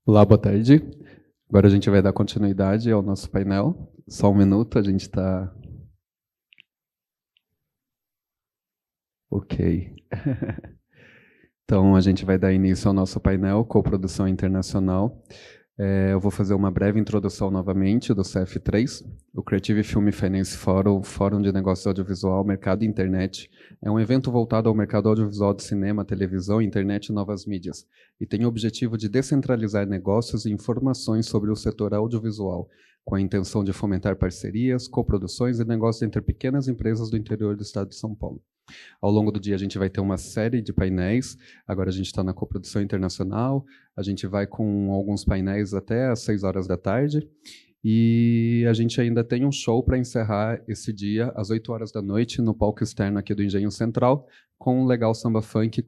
Olá, boa tarde. Agora a gente vai dar continuidade ao nosso painel. Só um minuto, a gente está... Ok. Então, a gente vai dar início ao nosso painel, Coprodução Internacional. Eu vou fazer uma breve introdução novamente do CF3, o Creative Film Finance Forum, Fórum de Negócios Audiovisual, Mercado e Internet. É um evento voltado ao mercado audiovisual de cinema, televisão, internet e novas mídias, e tem o objetivo de descentralizar negócios e informações sobre o setor audiovisual, com a intenção de fomentar parcerias, coproduções e negócios entre pequenas empresas do interior do estado de São Paulo. Ao longo do dia a gente vai ter uma série de painéis, agora a gente está na coprodução internacional, a gente vai com alguns painéis até às 6 horas da tarde, e a gente ainda tem um show para encerrar esse dia às 8 horas da noite no palco externo aqui do Engenho Central, com um legal samba funk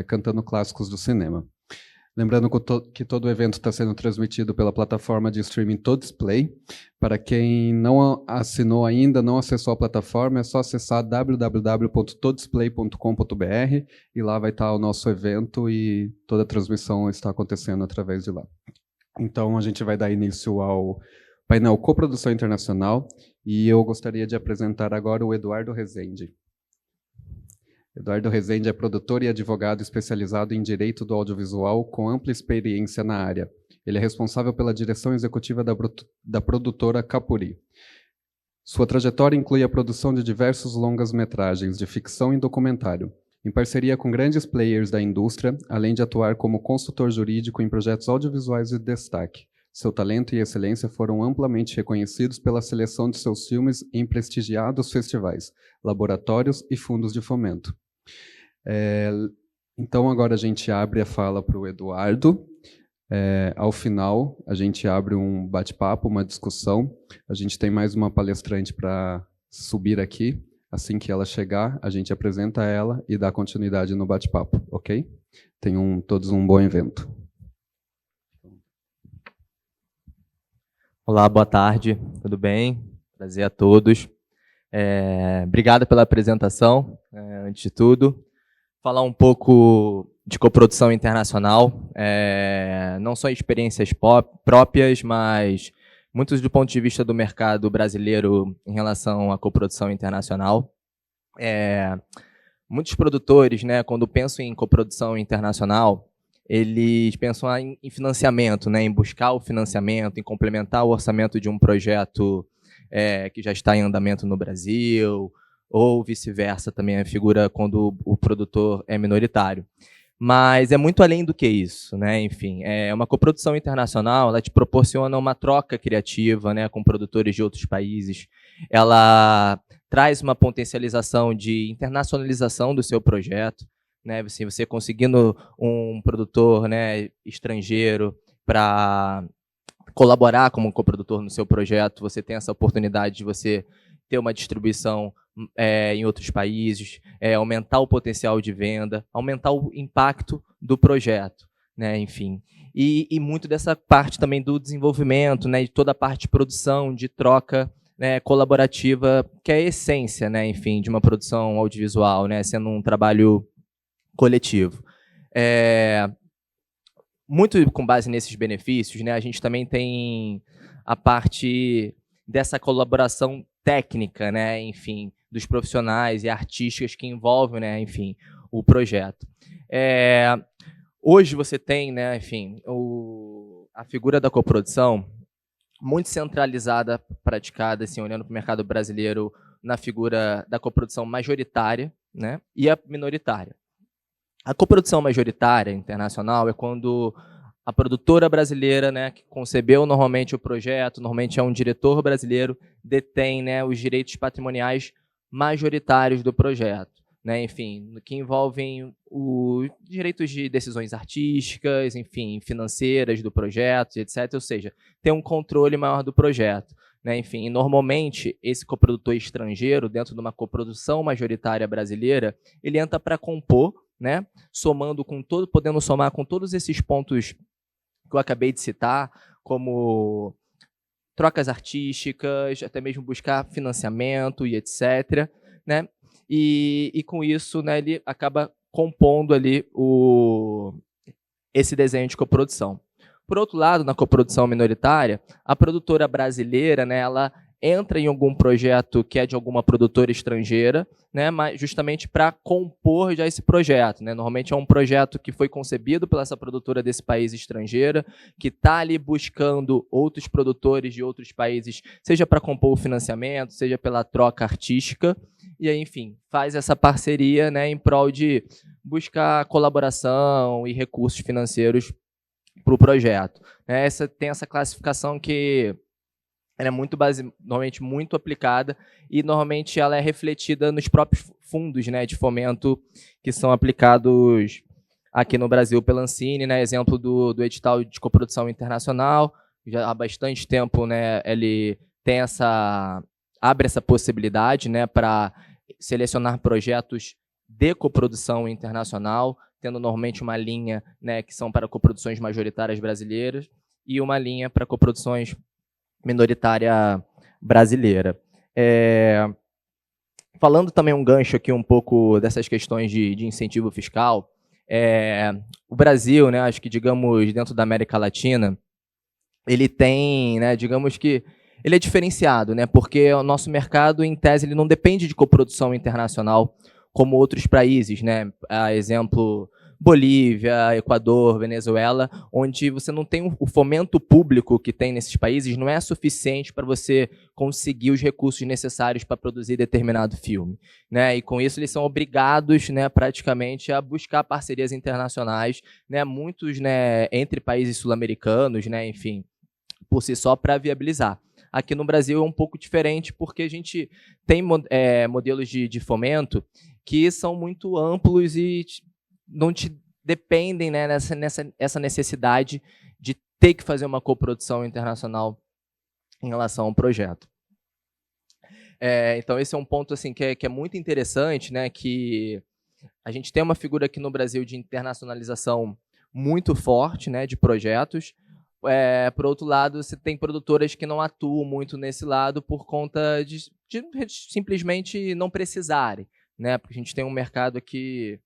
cantando clássicos do cinema. Lembrando que todo o evento está sendo transmitido pela plataforma de streaming Todisplay. Para quem não assinou ainda, não acessou a plataforma, é só acessar www.todisplay.com.br e lá vai estar o nosso evento e toda a transmissão está acontecendo através de lá. Então, a gente vai dar início ao painel Coprodução Internacional e eu gostaria de apresentar agora o Eduardo Rezende. Eduardo Rezende é produtor e advogado especializado em direito do audiovisual com ampla experiência na área. Ele é responsável pela direção executiva da produtora Capuri. Sua trajetória inclui a produção de diversos longas-metragens de ficção e documentário, em parceria com grandes players da indústria, além de atuar como consultor jurídico em projetos audiovisuais de destaque. Seu talento e excelência foram amplamente reconhecidos pela seleção de seus filmes em prestigiados festivais, laboratórios e fundos de fomento. Então, agora a gente abre a fala para o Eduardo. Ao final, a gente abre um bate-papo, uma discussão. A gente tem mais uma palestrante para subir aqui. Assim que ela chegar, a gente apresenta ela e dá continuidade no bate-papo, ok? Tenham todos um bom evento. Olá, boa tarde, tudo bem? Prazer a todos. Obrigado pela apresentação, antes de tudo. Falar um pouco de coprodução internacional, não só experiências próprias, mas muitos do ponto de vista do mercado brasileiro em relação à coprodução internacional. Muitos produtores, né, quando pensam em coprodução internacional, eles pensam em financiamento, né, em buscar o financiamento, em complementar o orçamento de um projeto que já está em andamento no Brasil, ou vice-versa, também a figura quando o produtor é minoritário. Mas é muito além do que isso, né? Enfim, uma coprodução internacional, ela te proporciona uma troca criativa, né, com produtores de outros países. Ela traz uma potencialização de internacionalização do seu projeto, né? Assim, você conseguindo um produtor, né, estrangeiro para colaborar como coprodutor no seu projeto, você tem essa oportunidade de você ter uma distribuição em outros países, aumentar o potencial de venda, aumentar o impacto do projeto, né? Enfim. E muito dessa parte também do desenvolvimento, né, de toda a parte de produção, de troca, né, colaborativa, que é a essência, né, enfim, de uma produção audiovisual, né, sendo um trabalho coletivo. Muito com base nesses benefícios, né, a gente também tem a parte dessa colaboração técnica, né, enfim, dos profissionais e artísticas que envolvem, né, enfim, o projeto. Hoje você tem, né, enfim, a figura da coprodução muito centralizada, praticada, assim, olhando para o mercado brasileiro, na figura da coprodução majoritária, né, e a minoritária. A coprodução majoritária internacional é quando a produtora brasileira, né, que concebeu normalmente o projeto, normalmente é um diretor brasileiro, detém, né, os direitos patrimoniais majoritários do projeto, né, enfim, que envolvem os direitos de decisões artísticas, enfim, financeiras do projeto, etc. Ou seja, tem um controle maior do projeto, né, enfim, e normalmente esse coprodutor estrangeiro, dentro de uma coprodução majoritária brasileira, ele entra para compor, né, podendo somar com todos esses pontos que eu acabei de citar, como trocas artísticas, até mesmo buscar financiamento e etc., né? E com isso, né, ele acaba compondo ali esse desenho de coprodução. Por outro lado, na coprodução minoritária, a produtora brasileira, né, ela entra em algum projeto que é de alguma produtora estrangeira, né, mas justamente para compor já esse projeto, né? Normalmente é um projeto que foi concebido pela essa produtora desse país estrangeira, que está ali buscando outros produtores de outros países, seja para compor o financiamento, seja pela troca artística, e aí, enfim, faz essa parceria, né, em prol de buscar colaboração e recursos financeiros para o projeto. Tem essa classificação que ela é normalmente muito aplicada e normalmente ela é refletida nos próprios fundos, né, de fomento que são aplicados aqui no Brasil pela Ancine, né, exemplo do edital de coprodução internacional. Já há bastante tempo, né, ele tem abre essa possibilidade, né, para selecionar projetos de coprodução internacional, tendo normalmente uma linha, né, que são para coproduções majoritárias brasileiras e uma linha para coproduções minoritária brasileira. Falando também um gancho aqui um pouco dessas questões de incentivo fiscal, o Brasil, né, acho que, digamos, dentro da América Latina, ele tem, né, digamos que, ele é diferenciado, né, porque o nosso mercado, em tese, ele não depende de coprodução internacional como outros países, né, a exemplo Bolívia, Equador, Venezuela, onde você não tem o fomento público que tem nesses países, não é suficiente para você conseguir os recursos necessários para produzir determinado filme, né? E com isso eles são obrigados, né, praticamente a buscar parcerias internacionais, né, muitos, né, entre países sul-americanos, né, enfim, por si só, para viabilizar. Aqui no Brasil é um pouco diferente, porque a gente tem modelos de fomento que são muito amplos e não te dependem, né, essa necessidade de ter que fazer uma coprodução internacional em relação ao projeto. Então, esse é um ponto assim, que é muito interessante, né, que a gente tem uma figura aqui no Brasil de internacionalização muito forte, né, de projetos. Por outro lado, você tem produtoras que não atuam muito nesse lado por conta de simplesmente não precisarem, né, porque a gente tem um mercado aqui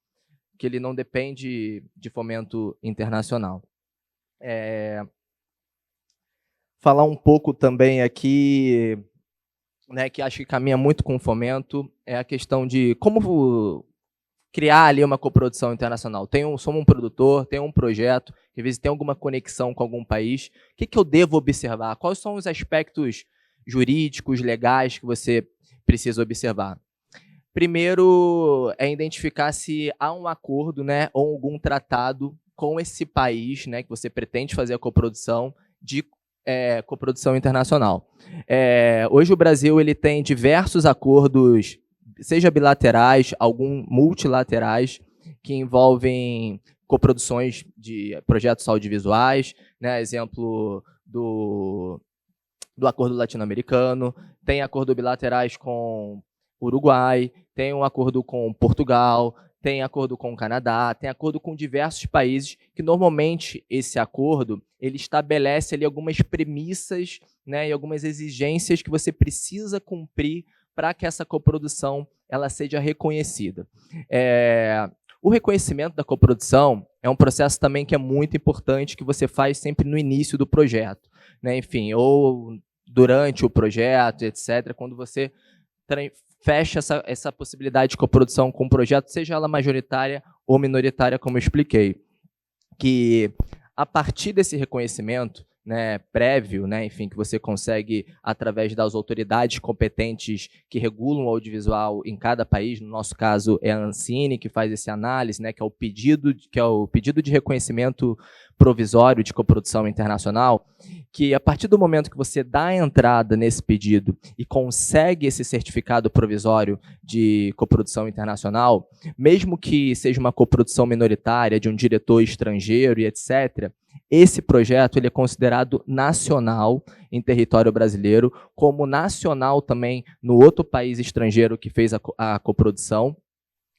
que ele não depende de fomento internacional. Falar um pouco também aqui, né, que acho que caminha muito com o fomento, é a questão de como criar ali uma coprodução internacional. Somos um produtor, tenho um projeto, que às vezes tem alguma conexão com algum país. O que eu devo observar? Quais são os aspectos jurídicos, legais que você precisa observar? Primeiro é identificar se há um acordo, né, ou algum tratado com esse país, né, que você pretende fazer a coprodução de coprodução internacional. Hoje o Brasil ele tem diversos acordos, seja bilaterais, alguns multilaterais, que envolvem coproduções de projetos audiovisuais, né, exemplo do acordo latino-americano, tem acordo bilaterais com Uruguai, tem um acordo com Portugal, tem acordo com o Canadá, tem acordo com diversos países, que normalmente esse acordo ele estabelece ali algumas premissas, né, e algumas exigências que você precisa cumprir para que essa coprodução ela seja reconhecida. O reconhecimento da coprodução é um processo também que é muito importante, que você faz sempre no início do projeto, né, enfim, ou durante o projeto, etc., quando você fecha essa possibilidade de coprodução com o projeto, seja ela majoritária ou minoritária, como eu expliquei. Que a partir desse reconhecimento, né, prévio, né, enfim, que você consegue através das autoridades competentes que regulam o audiovisual em cada país, no nosso caso é a Ancine que faz essa análise, né, que é o pedido de reconhecimento provisório de coprodução internacional, que a partir do momento que você dá a entrada nesse pedido e consegue esse certificado provisório de coprodução internacional, mesmo que seja uma coprodução minoritária de um diretor estrangeiro e etc., esse projeto ele é considerado nacional em território brasileiro, como nacional também no outro país estrangeiro que fez a coprodução,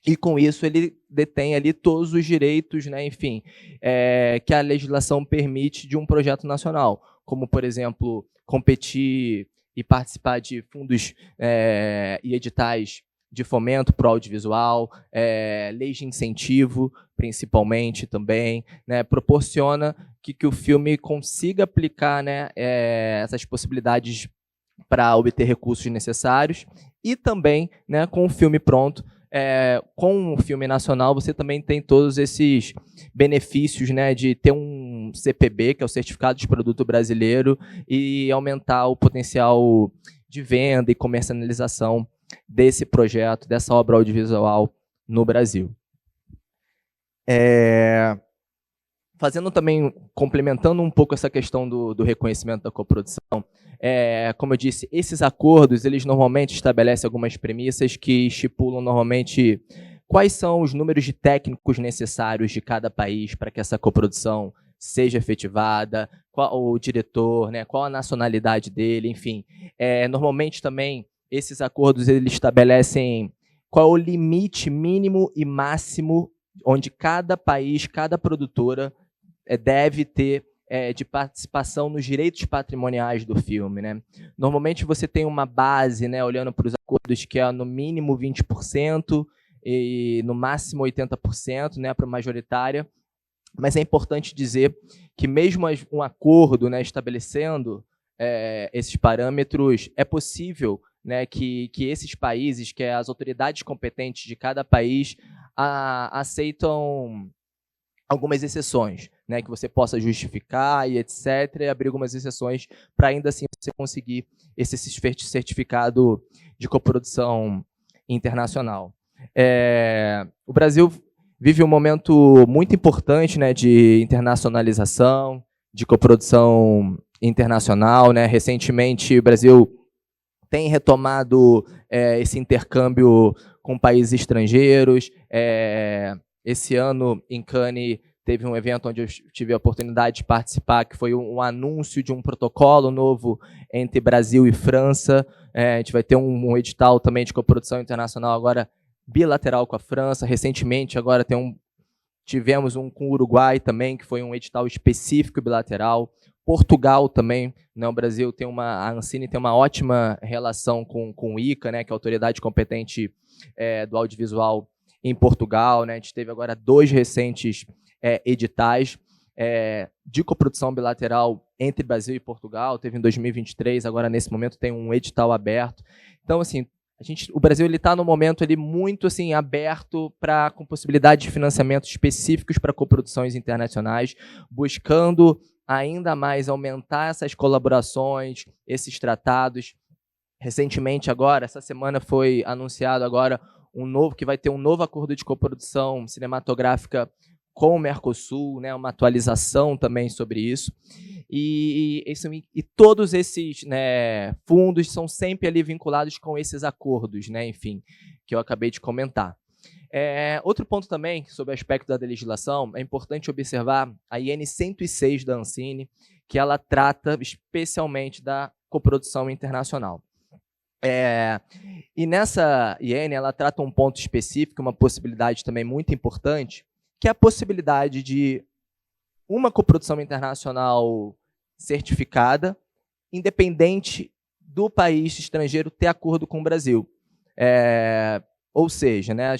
e com isso ele detém ali todos os direitos, né, enfim, que a legislação permite de um projeto nacional, como, por exemplo, competir e participar de fundos e editais de fomento para o audiovisual, leis de incentivo, principalmente também, né, proporciona que o filme consiga aplicar, né, essas possibilidades para obter recursos necessários e também, né, com o filme pronto, com o filme nacional, você também tem todos esses benefícios, né, de ter um CPB, que é o Certificado de Produto Brasileiro, e aumentar o potencial de venda e comercialização desse projeto, dessa obra audiovisual no Brasil. Fazendo também, complementando um pouco essa questão do reconhecimento da coprodução, como eu disse, esses acordos, eles normalmente estabelecem algumas premissas que estipulam normalmente quais são os números de técnicos necessários de cada país para que essa coprodução seja efetivada, qual o diretor, né, qual a nacionalidade dele, enfim. Normalmente também esses acordos eles estabelecem qual é o limite mínimo e máximo onde cada país, cada produtora deve ter de participação nos direitos patrimoniais do filme, né? Normalmente você tem uma base, né, olhando para os acordos, que é no mínimo 20% e no máximo 80%, né, para a majoritária, mas é importante dizer que mesmo um acordo, né, estabelecendo esses parâmetros, é possível, né, que esses países, que as autoridades competentes de cada país aceitam algumas exceções, né, que você possa justificar e etc, e abrir algumas exceções para ainda assim você conseguir esse certificado de coprodução internacional. O Brasil vive um momento muito importante, né, de internacionalização, de coprodução internacional, né? Recentemente o Brasil tem retomado esse intercâmbio com países estrangeiros. Esse ano, em Cannes, teve um evento onde eu tive a oportunidade de participar, que foi um anúncio de um protocolo novo entre Brasil e França. A gente vai ter um edital também de coprodução internacional agora bilateral com a França. Recentemente, agora tivemos um com o Uruguai também, que foi um edital específico bilateral. Portugal também, né? O Brasil tem a Ancine tem uma ótima relação com o ICA, né, que é a autoridade competente do audiovisual em Portugal, né? A gente teve agora 2 recentes editais de coprodução bilateral entre Brasil e Portugal, teve em 2023, agora nesse momento tem um edital aberto. Então, assim, o Brasil está num momento muito assim, aberto com possibilidade de financiamento específicos para coproduções internacionais, buscando ainda mais aumentar essas colaborações, esses tratados. Recentemente, agora, essa semana foi anunciado agora que vai ter um novo acordo de coprodução cinematográfica com o Mercosul, né, uma atualização também sobre isso. E todos esses, né, fundos são sempre ali vinculados com esses acordos, né, enfim, que eu acabei de comentar. Outro ponto também, sobre o aspecto da legislação, é importante observar a IN 106 da Ancine, que ela trata especialmente da coprodução internacional. E nessa IN, ela trata um ponto específico, uma possibilidade também muito importante, que é a possibilidade de uma coprodução internacional certificada, independente do país estrangeiro ter acordo com o Brasil. Ou seja, né,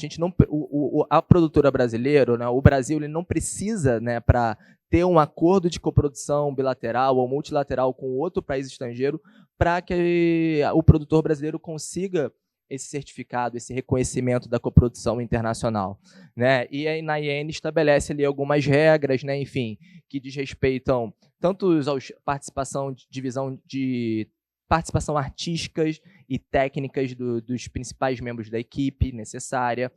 a produtora brasileira, né, o Brasil, ele não precisa, né, para ter um acordo de coprodução bilateral ou multilateral com outro país estrangeiro para que o produtor brasileiro consiga esse certificado, esse reconhecimento da coprodução internacional, né? E aí na IN estabelece ali algumas regras, né, enfim, que diz respeitam tanto a divisão de participação artísticas e técnicas dos principais membros da equipe necessária,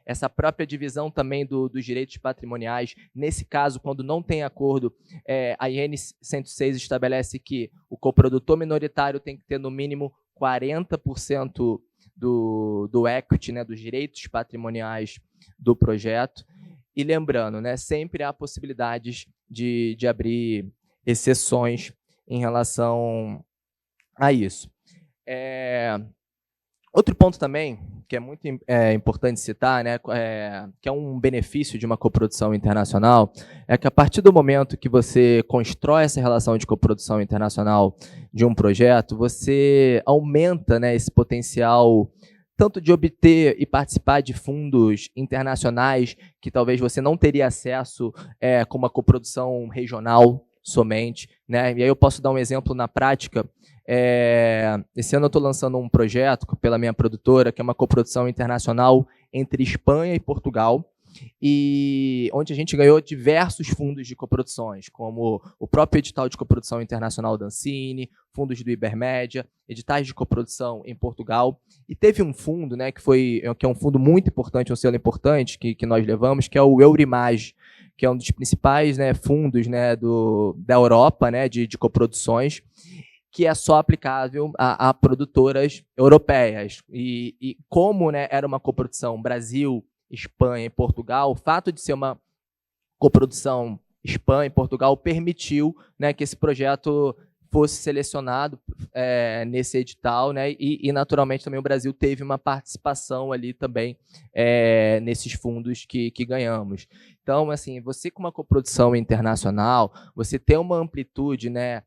essa própria divisão também dos direitos patrimoniais. Nesse caso, quando não tem acordo, a IN 106 estabelece que o coprodutor minoritário tem que ter no mínimo 40% do equity, né, dos direitos patrimoniais do projeto. E lembrando, né, sempre há possibilidades de abrir exceções em relação a isso. Outro ponto também, que é muito importante citar, né, que é um benefício de uma coprodução internacional, é que a partir do momento que você constrói essa relação de coprodução internacional de um projeto, você aumenta, né, esse potencial tanto de obter e participar de fundos internacionais que talvez você não teria acesso com uma coprodução regional somente, né? E aí eu posso dar um exemplo na prática. Esse ano eu estou lançando um projeto pela minha produtora, que é uma coprodução internacional entre Espanha e Portugal, e onde a gente ganhou diversos fundos de coproduções, como o próprio edital de coprodução internacional da Ancine, fundos do Ibermédia, editais de coprodução em Portugal, e teve um fundo, né, que é um fundo muito importante, um selo importante que nós levamos, que é o Eurimage, que é um dos principais, né, fundos, né, da Europa, né, de coproduções, que é só aplicável a produtoras europeias. E como, né, era uma coprodução Brasil, Espanha e Portugal, o fato de ser uma coprodução Espanha e Portugal permitiu, né, que esse projeto fosse selecionado nesse edital, né, e naturalmente também o Brasil teve uma participação ali também nesses fundos que ganhamos. Então, assim, você com uma coprodução internacional, você tem uma amplitude, né,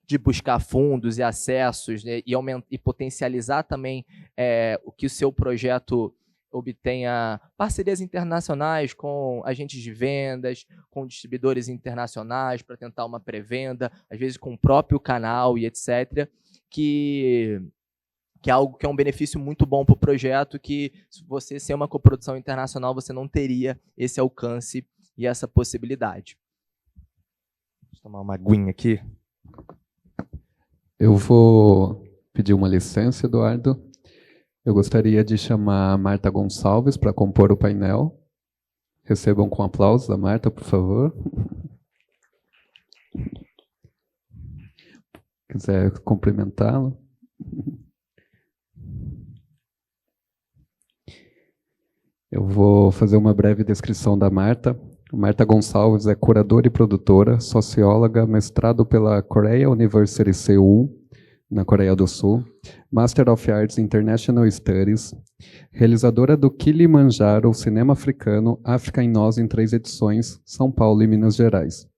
de buscar fundos e acessos, né, e potencializar também o que o seu projeto obtenha parcerias internacionais com agentes de vendas, com distribuidores internacionais para tentar uma pré-venda, às vezes com o próprio canal e etc., que é algo que é um benefício muito bom para o projeto, que se você ser uma coprodução internacional, você não teria esse alcance e essa possibilidade. Deixa eu tomar uma aguinha aqui. Eu vou pedir uma licença, Eduardo. Eu gostaria de chamar a Marta Gonçalves para compor o painel. Recebam com aplausos a Marta, por favor. Quiser cumprimentá-la. Eu vou fazer uma breve descrição da Marta. Marta Gonçalves é curadora e produtora, socióloga, mestrado pela Korea University Seoul, na Coreia do Sul, Master of Arts International Studies, realizadora do Kilimanjaro Cinema Africano, África em Nós em 3 edições, São Paulo e Minas Gerais.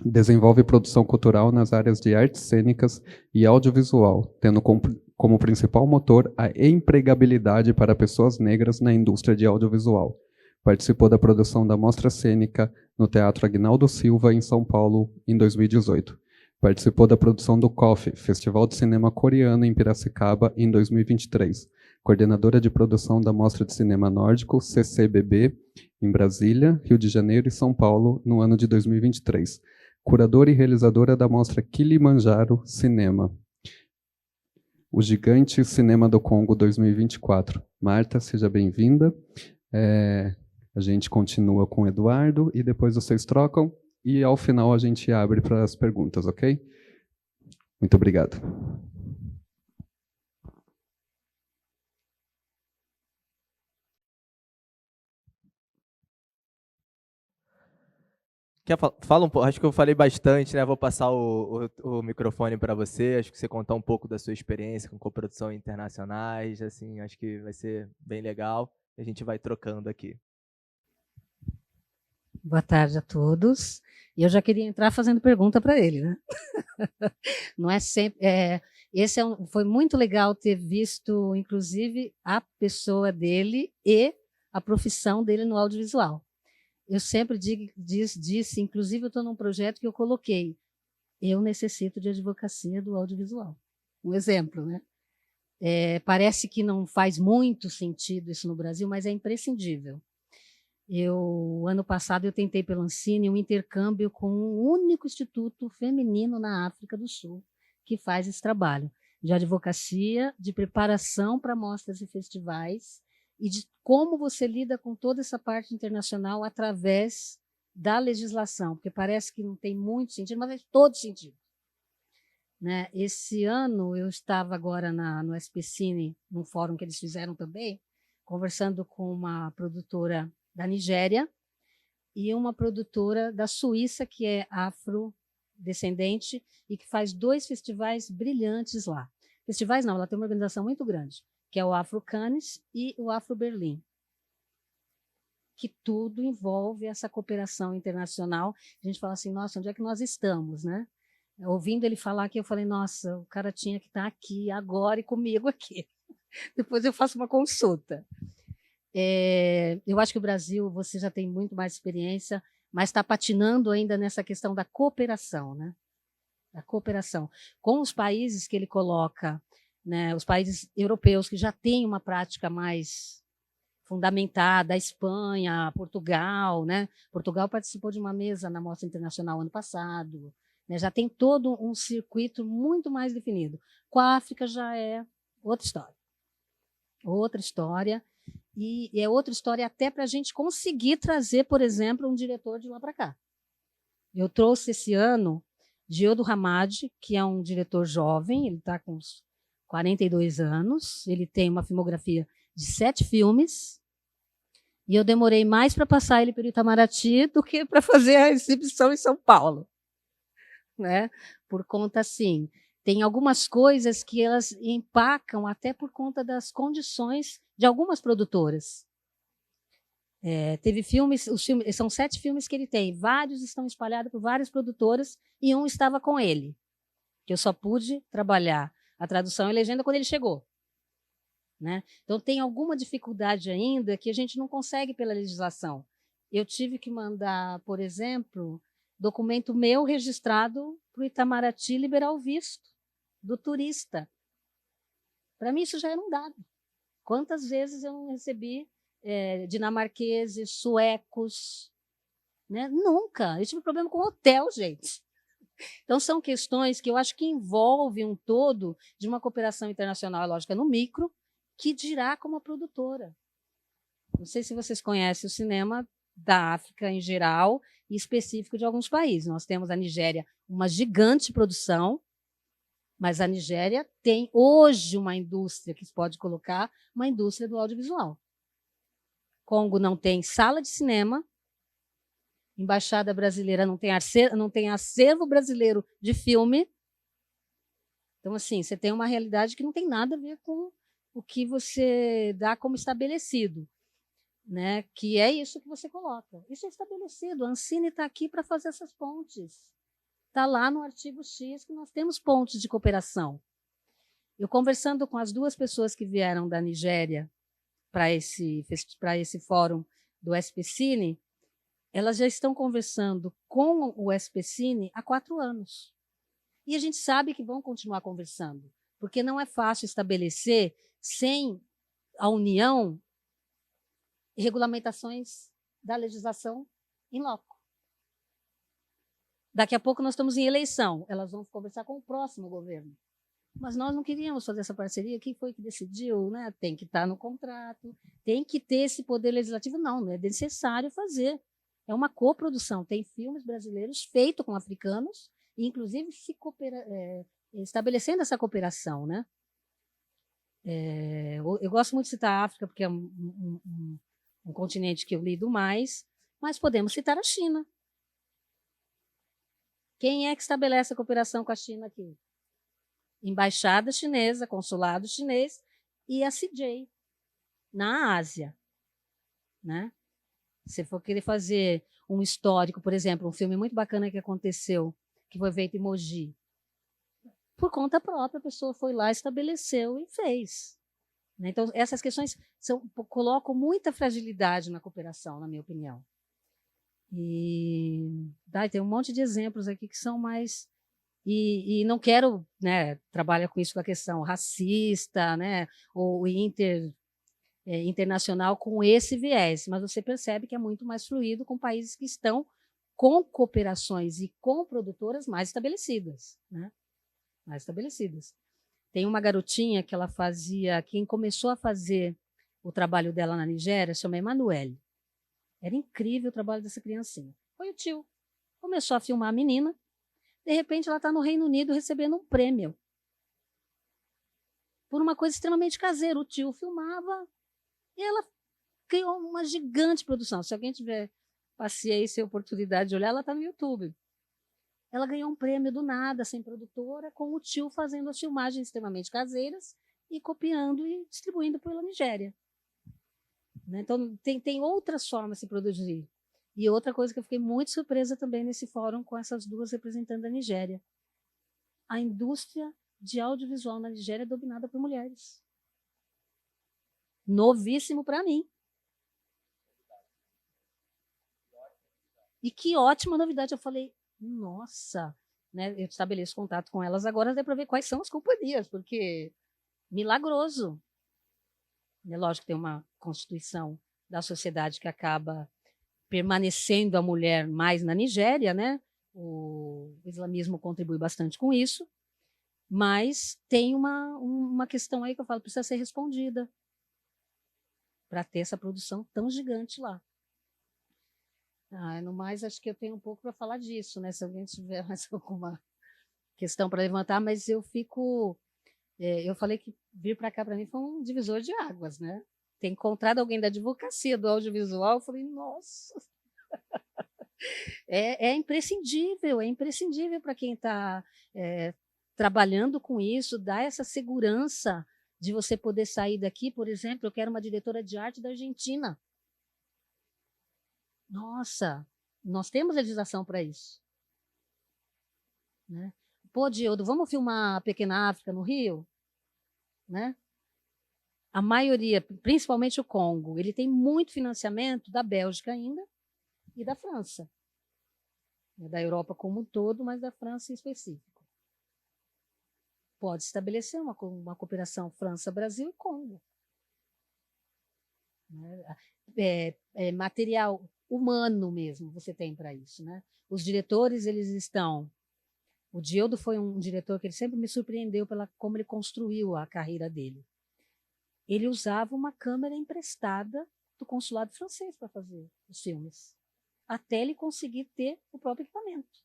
Desenvolve produção cultural nas áreas de artes cênicas e audiovisual, tendo como principal motor a empregabilidade para pessoas negras na indústria de audiovisual. Participou da produção da Mostra Cênica no Teatro Aguinaldo Silva, em São Paulo, em 2018. Participou da produção do COFFE, Festival de Cinema Coreano em Piracicaba, em 2023. Coordenadora de produção da Mostra de Cinema Nórdico, CCBB, em Brasília, Rio de Janeiro e São Paulo, no ano de 2023. Curadora e realizadora da Mostra Kilimanjaro Cinema. O Gigante Cinema do Congo 2024. Marta, seja bem-vinda. A gente continua com o Eduardo e depois vocês trocam. E, ao final, a gente abre para as perguntas, ok? Muito obrigado. Fala um pouco, acho que eu falei bastante, né? Vou passar o microfone para você, acho que você contar um pouco da sua experiência com coprodução internacionais, assim, acho que vai ser bem legal. A gente vai trocando aqui. Boa tarde a todos. E eu já queria entrar fazendo pergunta para ele, né? Não é sempre. Foi muito legal ter visto, inclusive, a pessoa dele e a profissão dele no audiovisual. Eu sempre disse, inclusive, eu estou num projeto que eu coloquei. Eu necessito de advocacia do audiovisual. Um exemplo, né? Parece que não faz muito sentido isso no Brasil, mas é imprescindível. Ano passado, eu tentei pelo Ancine um intercâmbio com um único instituto feminino na África do Sul que faz esse trabalho de advocacia, de preparação para mostras e festivais e de como você lida com toda essa parte internacional através da legislação, porque parece que não tem muito sentido, mas faz todo sentido. Né? Esse ano, eu estava agora no SPCine, num fórum que eles fizeram também, conversando com uma produtora da Nigéria e uma produtora da Suíça, que é afrodescendente e que faz 2 festivais brilhantes lá. Festivais não, ela tem uma organização muito grande, que é o Afro Cannes e o Afro Berlim, que tudo envolve essa cooperação internacional. A gente fala assim, nossa, onde é que nós estamos, né? Ouvindo ele falar aqui, eu falei, nossa, o cara tinha que estar aqui agora e comigo aqui. Depois eu faço uma consulta. Eu acho que o Brasil, você já tem muito mais experiência, mas está patinando ainda nessa questão da cooperação, né? Da cooperação. Com os países que ele coloca, né, os países europeus que já têm uma prática mais fundamentada, a Espanha, Portugal, né? Portugal participou de uma mesa na Mostra Internacional ano passado, né? Já tem todo um circuito muito mais definido. Com a África já é outra história. Outra história. E é outra história até para a gente conseguir trazer, por exemplo, um diretor de lá para cá. Eu trouxe esse ano Gildo Hamad, que é um diretor jovem, ele está com uns 42 anos, ele tem uma filmografia de 7 filmes, e eu demorei mais para passar ele pelo Itamaraty do que para fazer a exibição em São Paulo. Né? Por conta, assim, tem algumas coisas que elas empacam até por conta das condições de algumas produtoras. Teve filmes, são 7 filmes que ele tem, vários estão espalhados por várias produtoras e um estava com ele, que eu só pude trabalhar a tradução e legenda quando ele chegou. Né? Então, tem alguma dificuldade ainda que a gente não consegue pela legislação. Eu tive que mandar, por exemplo, documento meu registrado para o Itamaraty liberar o visto do turista. Para mim, isso já era um dado. Quantas vezes eu não recebi dinamarqueses, suecos? Né? Nunca. Eu tive problema com hotel, gente. Então, são questões que eu acho que envolvem um todo de uma cooperação internacional, lógica, no micro, que dirá como a produtora. Não sei se vocês conhecem o cinema da África em geral e específico de alguns países. Nós temos a Nigéria, uma gigante produção, mas a Nigéria tem hoje uma indústria que se pode colocar, uma indústria do audiovisual. Congo não tem sala de cinema, embaixada brasileira não tem acervo brasileiro de filme. Então, assim, você tem uma realidade que não tem nada a ver com o que você dá como estabelecido, né? Que é isso que você coloca. Isso é estabelecido. A Ancine está aqui para fazer essas pontes. Está lá no artigo X que nós temos pontos de cooperação. Eu conversando com as 2 pessoas que vieram da Nigéria para esse fórum do SPCine, elas já estão conversando com o SPCine há 4 anos. E a gente sabe que vão continuar conversando, porque não é fácil estabelecer, sem a união, regulamentações da legislação em loco. Daqui a pouco nós estamos em eleição, elas vão conversar com o próximo governo. Mas nós não queríamos fazer essa parceria, quem foi que decidiu? Né? Tem que estar no contrato, tem que ter esse poder legislativo. Não é necessário fazer. É uma coprodução, tem filmes brasileiros feitos com africanos, e inclusive estabelecendo essa cooperação. Né? Eu gosto muito de citar a África, porque é um continente que eu lido mais, mas podemos citar a China. Quem é que estabelece a cooperação com a China aqui? Embaixada chinesa, consulado chinês e a CJ, na Ásia. Né? Se for querer fazer um histórico, por exemplo, um filme muito bacana que aconteceu, que foi feito em Mogi, por conta própria, a pessoa foi lá, estabeleceu e fez. Né? Então, essas questões colocam muita fragilidade na cooperação, na minha opinião. E tem um monte de exemplos aqui que são mais... E não quero, né, trabalhar com isso, com a questão racista, né, ou internacional com esse viés, mas você percebe que é muito mais fluido com países que estão com cooperações e com produtoras mais estabelecidas. Né? Mais estabelecidas. Tem uma garotinha que ela fazia, quem começou a fazer o trabalho dela na Nigéria, chama Emanuele. Era incrível o trabalho dessa criancinha. Foi o tio. Começou a filmar a menina, de repente ela está no Reino Unido recebendo um prêmio. Por uma coisa extremamente caseira. O tio filmava e ela criou uma gigante produção. Se alguém tiver paciência e oportunidade de olhar, ela está no YouTube. Ela ganhou um prêmio do nada, sem produtora, com o tio fazendo as filmagens extremamente caseiras e copiando e distribuindo pela Nigéria. Então, tem outras formas de se produzir. E outra coisa que eu fiquei muito surpresa também nesse fórum com essas 2 representantes da Nigéria. A indústria de audiovisual na Nigéria é dominada por mulheres. Novíssimo para mim. E que ótima novidade. Eu falei, nossa, né? Eu estabeleço contato com elas agora, dá para ver quais são as companhias, porque milagroso. É lógico que tem uma constituição da sociedade que acaba permanecendo a mulher mais na Nigéria, né? O islamismo contribui bastante com isso, mas tem uma questão aí que eu falo, precisa ser respondida para ter essa produção tão gigante lá. No mais, acho que eu tenho um pouco para falar disso, né? Se alguém tiver mais alguma questão para levantar, mas eu fico... eu falei que vir para cá para mim foi um divisor de águas, né? Ter encontrado alguém da advocacia do audiovisual, eu falei, nossa, é imprescindível para quem está trabalhando com isso, dar essa segurança de você poder sair daqui. Por exemplo, eu quero uma diretora de arte da Argentina. Nossa, nós temos legislação para isso. Né? Pô, Diodo, vamos filmar a Pequena África no Rio? Né? A maioria, principalmente o Congo, ele tem muito financiamento da Bélgica ainda e da França. Da Europa como um todo, mas da França em específico. Pode estabelecer uma cooperação França-Brasil e Congo. Né? Material humano mesmo você tem para isso. Né? Os diretores, eles estão... O Diodo foi um diretor que ele sempre me surpreendeu pela como ele construiu a carreira dele. Ele usava uma câmera emprestada do consulado francês para fazer os filmes, até ele conseguir ter o próprio equipamento.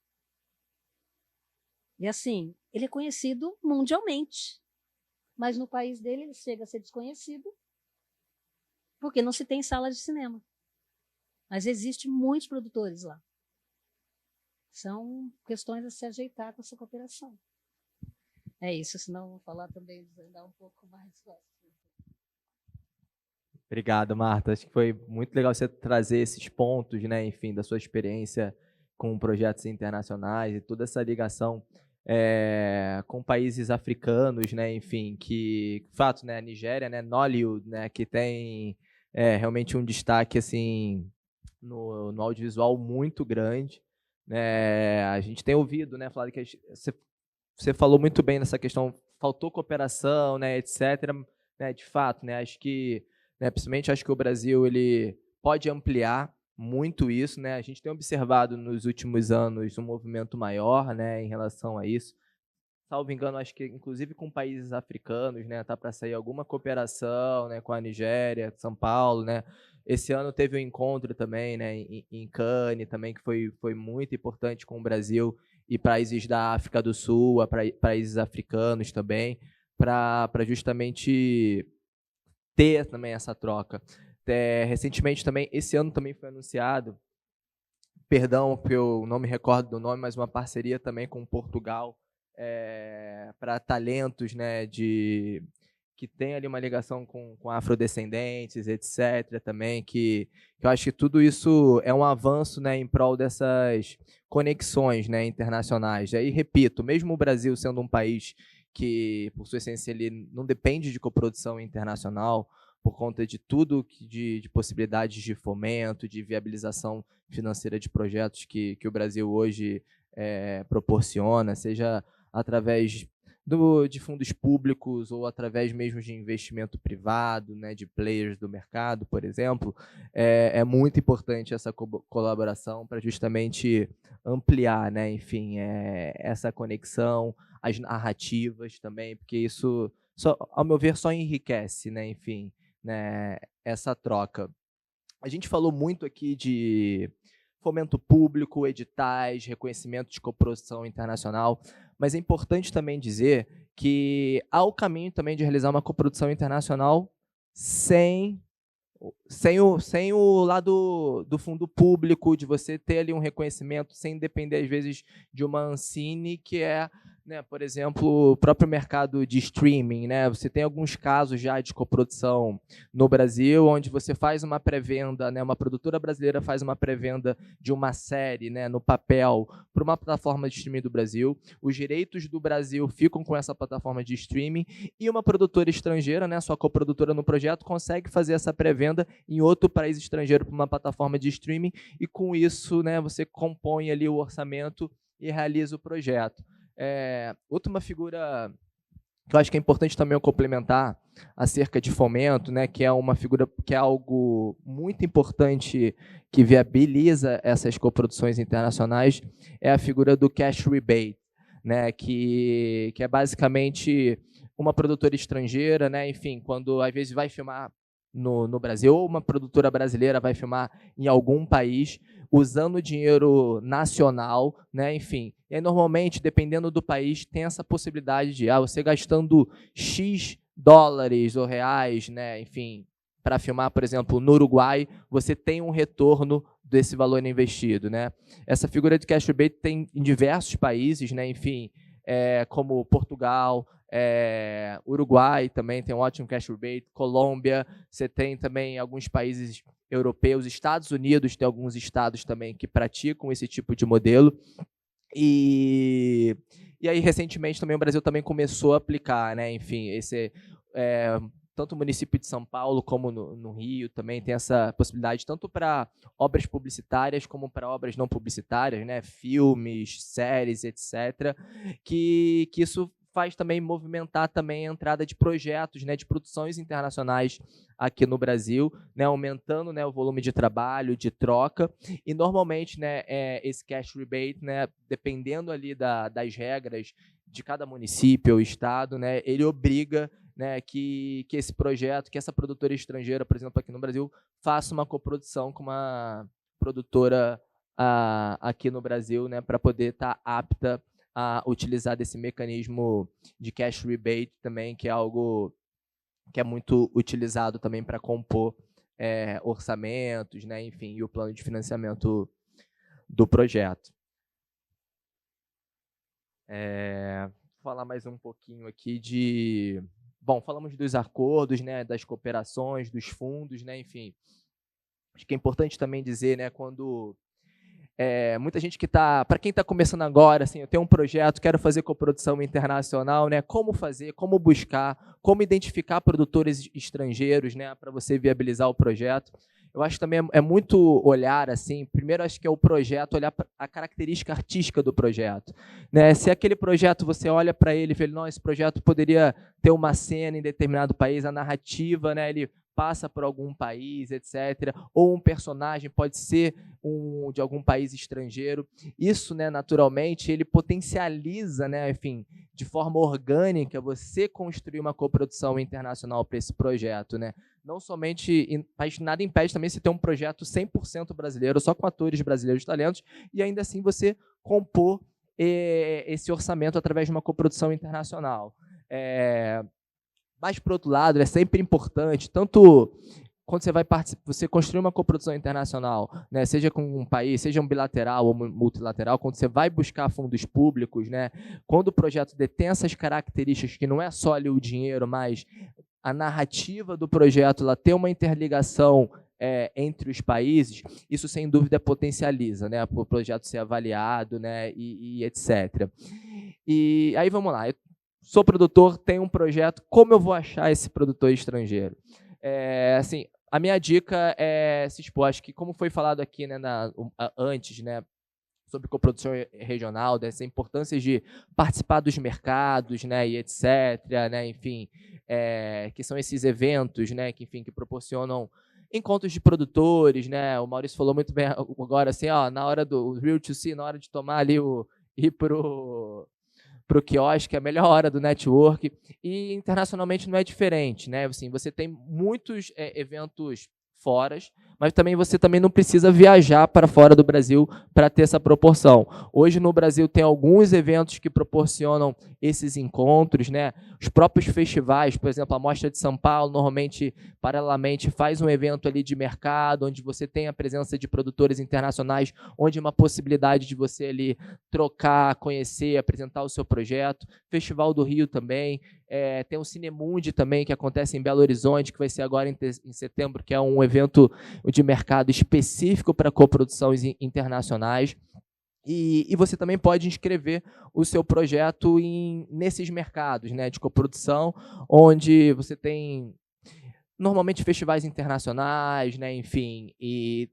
E assim, ele é conhecido mundialmente, mas no país dele ele chega a ser desconhecido porque não se tem sala de cinema. Mas existem muitos produtores lá. São questões a se ajeitar com essa cooperação. É isso, senão eu vou falar também, desandar um pouco mais. Obrigado, Marta. Acho que foi muito legal você trazer esses pontos, né, enfim, da sua experiência com projetos internacionais e toda essa ligação com países africanos, né, enfim, que, de fato, né, a Nigéria, né, Nollywood, né, que tem realmente um destaque, assim, no audiovisual muito grande. A gente tem ouvido, né, falar que você falou muito bem nessa questão, faltou cooperação, né, etc. Né, de fato, né, acho que, né, principalmente acho que o Brasil ele pode ampliar muito isso, né? A gente tem observado nos últimos anos um movimento maior, né, em relação a isso. Salvo engano, acho que inclusive com países africanos, né, tá para sair alguma cooperação, né, com a Nigéria, São Paulo, né. Esse ano teve um encontro também, né, em Cannes também, que foi muito importante com o Brasil e países da África do Sul, países africanos também, para justamente ter também essa troca. Recentemente também, esse ano também foi anunciado, perdão que eu não me recordo do nome, mas uma parceria também com Portugal, para talentos, né, que tem ali uma ligação com afrodescendentes, etc. também, que eu acho que tudo isso é um avanço, né, em prol dessas conexões, né, internacionais. E aí, repito, mesmo o Brasil sendo um país que, por sua essência, ele não depende de coprodução internacional, por conta de tudo de possibilidades de fomento, de viabilização financeira de projetos que o Brasil hoje proporciona, seja através de fundos públicos ou através mesmo de investimento privado, né, de players do mercado, por exemplo, é muito importante essa colaboração para justamente ampliar, né, enfim, essa conexão, as narrativas também, porque isso, ao meu ver, só enriquece, né, enfim, né, essa troca. A gente falou muito aqui de fomento público, editais, reconhecimento de coprodução internacional, mas é importante também dizer que há o caminho também de realizar uma coprodução internacional sem o lado do fundo público, de você ter ali um reconhecimento sem depender, às vezes, de uma Ancine, que é, né, por exemplo, o próprio mercado de streaming, né, você tem alguns casos já de coprodução no Brasil, onde você faz uma pré-venda, né, uma produtora brasileira faz uma pré-venda de uma série, né, no papel para uma plataforma de streaming do Brasil, os direitos do Brasil ficam com essa plataforma de streaming e uma produtora estrangeira, né, sua coprodutora no projeto, consegue fazer essa pré-venda em outro país estrangeiro para uma plataforma de streaming e com isso, né, você compõe ali o orçamento e realiza o projeto. Outra figura que eu acho que é importante também eu complementar acerca de fomento, né, que é uma figura que é algo muito importante que viabiliza essas coproduções internacionais, é a figura do cash rebate, né, que é basicamente uma produtora estrangeira, né, enfim, quando às vezes vai filmar no Brasil, ou uma produtora brasileira vai filmar em algum país, usando dinheiro nacional, né, enfim. E aí, normalmente, dependendo do país, tem essa possibilidade de você gastando X dólares ou reais, né, enfim, para filmar, por exemplo, no Uruguai, você tem um retorno desse valor investido, né? Essa figura de cash rebate tem em diversos países, né, enfim, como Portugal, Uruguai também tem um ótimo cash rebate, Colômbia, você tem também alguns países europeus, Estados Unidos tem alguns estados também que praticam esse tipo de modelo. E aí, recentemente, também o Brasil também começou a aplicar, né? Enfim, tanto o município de São Paulo como no Rio também tem essa possibilidade, tanto para obras publicitárias como para obras não publicitárias, né? Filmes, séries, etc., que isso faz também movimentar também a entrada de projetos, né, de produções internacionais aqui no Brasil, né, aumentando, né, o volume de trabalho, de troca, e normalmente, né, esse cash rebate, né, dependendo ali das regras de cada município ou estado, né, ele obriga, né, que esse projeto, que essa produtora estrangeira, por exemplo, aqui no Brasil, faça uma coprodução com uma produtora aqui no Brasil, né, para poder estar apta a utilizar desse mecanismo de cash rebate também, que é algo que é muito utilizado também para compor orçamentos, né, enfim, e o plano de financiamento do projeto. Vou falar mais um pouquinho aqui de... Bom, falamos dos acordos, né, das cooperações, dos fundos, né, enfim. Acho que é importante também dizer, né, quando... muita gente que está, para quem está começando agora, assim, eu tenho um projeto, quero fazer coprodução internacional, né? Como fazer, como buscar, como identificar produtores estrangeiros, né? Para você viabilizar o projeto. Eu acho que também é muito olhar, assim, primeiro acho que é o projeto, olhar a característica artística do projeto, né? Se aquele projeto você olha para ele e vê, não, esse projeto poderia ter uma cena em determinado país, a narrativa, né? Ele passa por algum país, etc. Ou um personagem pode ser de algum país estrangeiro. Isso, né, naturalmente, ele potencializa, né, enfim, de forma orgânica, você construir uma coprodução internacional para esse projeto, né? Não somente, mas nada impede também você ter um projeto 100% brasileiro, só com atores brasileiros talentos, e ainda assim você compor esse orçamento através de uma coprodução internacional. Mas, por outro lado, é sempre importante, tanto quando você vai você construir uma coprodução internacional, né, seja com um país, seja um bilateral ou multilateral, quando você vai buscar fundos públicos, né, quando o projeto detém essas características, que não é só ali o dinheiro, mas a narrativa do projeto, ela tem uma interligação entre os países, isso sem dúvida potencializa, né, para o projeto ser avaliado, né, e etc. E aí vamos lá, eu sou produtor, tenho um projeto, como eu vou achar esse produtor estrangeiro? Assim, a minha dica é se expor, acho que como foi falado aqui, né, antes, né, sobre coprodução regional, dessa importância de participar dos mercados, né, e etc., né, enfim, que são esses eventos, né, que, enfim, que proporcionam encontros de produtores, né, o Maurício falou muito bem agora, assim, ó, na hora do Real to See, na hora de tomar ali ir para o quiosque, é a melhor hora do network, e internacionalmente não é diferente, né? Assim, você tem muitos eventos fora, mas também você também não precisa viajar para fora do Brasil para ter essa proporção. Hoje no Brasil tem alguns eventos que proporcionam esses encontros, né? Os próprios festivais, por exemplo, a Mostra de São Paulo, normalmente, paralelamente, faz um evento ali de mercado, onde você tem a presença de produtores internacionais, onde é uma possibilidade de você ali trocar, conhecer, apresentar o seu projeto. Festival do Rio também. Tem o Cinemundi também, que acontece em Belo Horizonte, que vai ser agora em setembro, que é um evento de mercado específico para coproduções internacionais. E você também pode inscrever o seu projeto nesses mercados, né, de coprodução, onde você tem normalmente festivais internacionais, né, enfim, e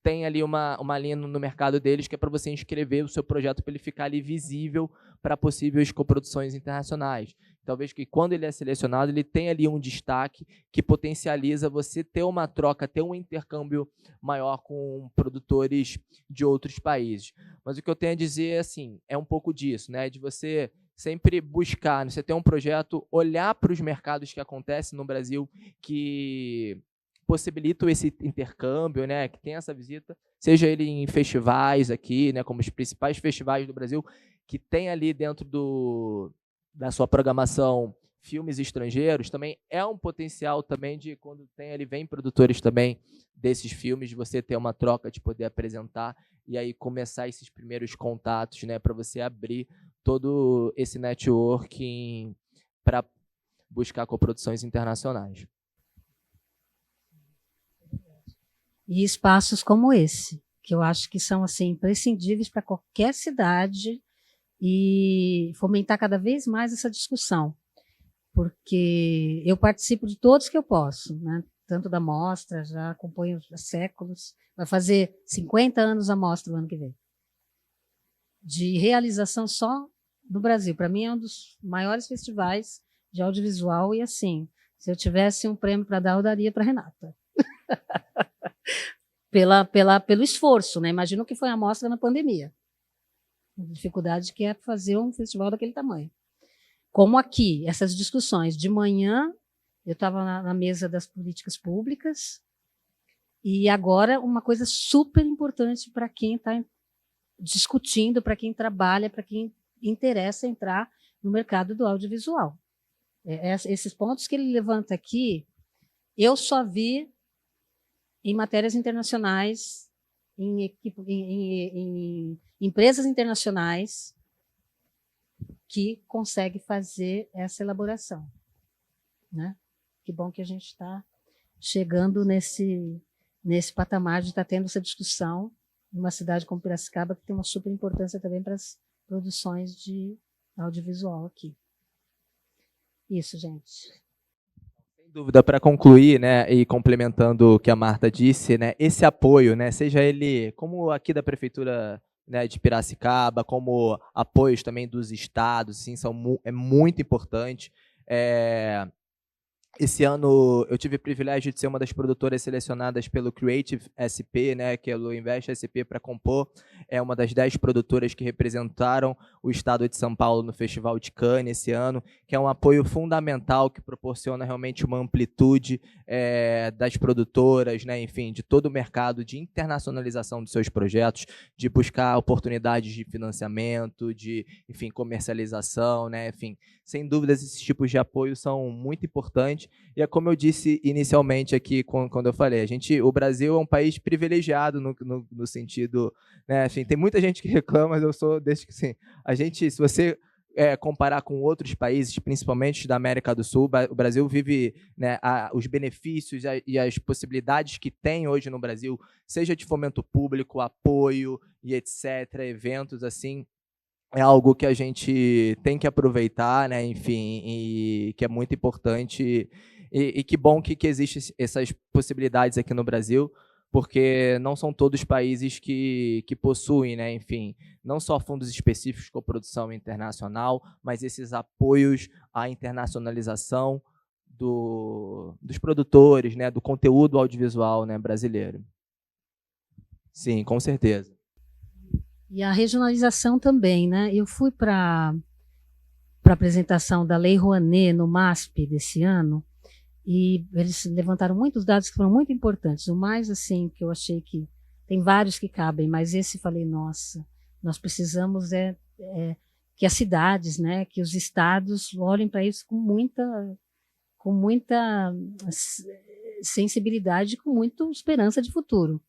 tem ali uma linha no mercado deles que é para você inscrever o seu projeto para ele ficar ali visível para possíveis coproduções internacionais. Talvez que quando ele é selecionado, ele tem ali um destaque que potencializa você ter uma troca, ter um intercâmbio maior com produtores de outros países. Mas o que eu tenho a dizer, assim, é um pouco disso, né? De você sempre buscar, né? Você ter um projeto, olhar para os mercados que acontecem no Brasil, que possibilitam esse intercâmbio, né? Que tem essa visita, seja ele em festivais aqui, né? Como os principais festivais do Brasil, que tem ali dentro da sua programação filmes estrangeiros, também é um potencial também de quando vem produtores também desses filmes, de você ter uma troca, de poder apresentar e aí começar esses primeiros contatos, né, para você abrir todo esse networking para buscar coproduções internacionais. E espaços como esse, que eu acho que são assim imprescindíveis para qualquer cidade, e fomentar cada vez mais essa discussão, porque eu participo de todos que eu posso, né? Tanto da mostra, já acompanho há séculos, vai fazer 50 anos a mostra no ano que vem, de realização só no Brasil. Para mim é um dos maiores festivais de audiovisual, e assim, se eu tivesse um prêmio para dar, eu daria para a Renata. Pelo esforço, né? Imagina o que foi a mostra na pandemia. A dificuldade que é fazer um festival daquele tamanho. Como aqui, essas discussões. De manhã, eu estava na mesa das políticas públicas, e agora uma coisa super importante para quem está discutindo, para quem trabalha, para quem interessa entrar no mercado do audiovisual. Esses pontos que ele levanta aqui, eu só vi em matérias internacionais, em empresas internacionais que conseguem fazer essa elaboração, né? Que bom que a gente está chegando nesse patamar de estar tendo essa discussão numa cidade como Piracicaba, que tem uma super importância também para as produções de audiovisual aqui. Isso, gente. Sem dúvida, para concluir, né, e complementando o que a Marta disse, né, esse apoio, né, seja ele como aqui da Prefeitura, né, de Piracicaba, como apoios também dos estados, assim, é muito importante. Esse ano eu tive o privilégio de ser uma das produtoras selecionadas pelo Creative SP, né, que é o Invest SP para compor. É uma das 10 produtoras que representaram o estado de São Paulo no Festival de Cannes esse ano, que é um apoio fundamental que proporciona realmente uma amplitude das produtoras, né, enfim, de todo o mercado de internacionalização dos seus projetos, de buscar oportunidades de financiamento, de, enfim, comercialização, né, enfim. Sem dúvidas, esses tipos de apoio são muito importantes. E é como eu disse inicialmente aqui, quando eu falei, o Brasil é um país privilegiado no sentido, né, assim, tem muita gente que reclama, mas eu sou desde que, sim, se você comparar com outros países, principalmente da América do Sul, o Brasil vive, né, os benefícios e as possibilidades que tem hoje no Brasil, seja de fomento público, apoio e etc., eventos assim, é algo que a gente tem que aproveitar, né? Enfim, e que é muito importante, e que bom que existem essas possibilidades aqui no Brasil, porque não são todos os países que possuem, né? Enfim, não só fundos específicos com produção internacional, mas esses apoios à internacionalização dos produtores, né? Do conteúdo audiovisual, né, brasileiro. Sim, com certeza. E a regionalização também, né? Eu fui para a apresentação da Lei Rouanet no MASP desse ano, E eles levantaram muitos dados que foram muito importantes. O mais, assim, que eu achei que tem vários que cabem, mas esse falei, nossa, nós precisamos que as cidades, né, que os estados olhem para isso com muita sensibilidade, com muita esperança de futuro.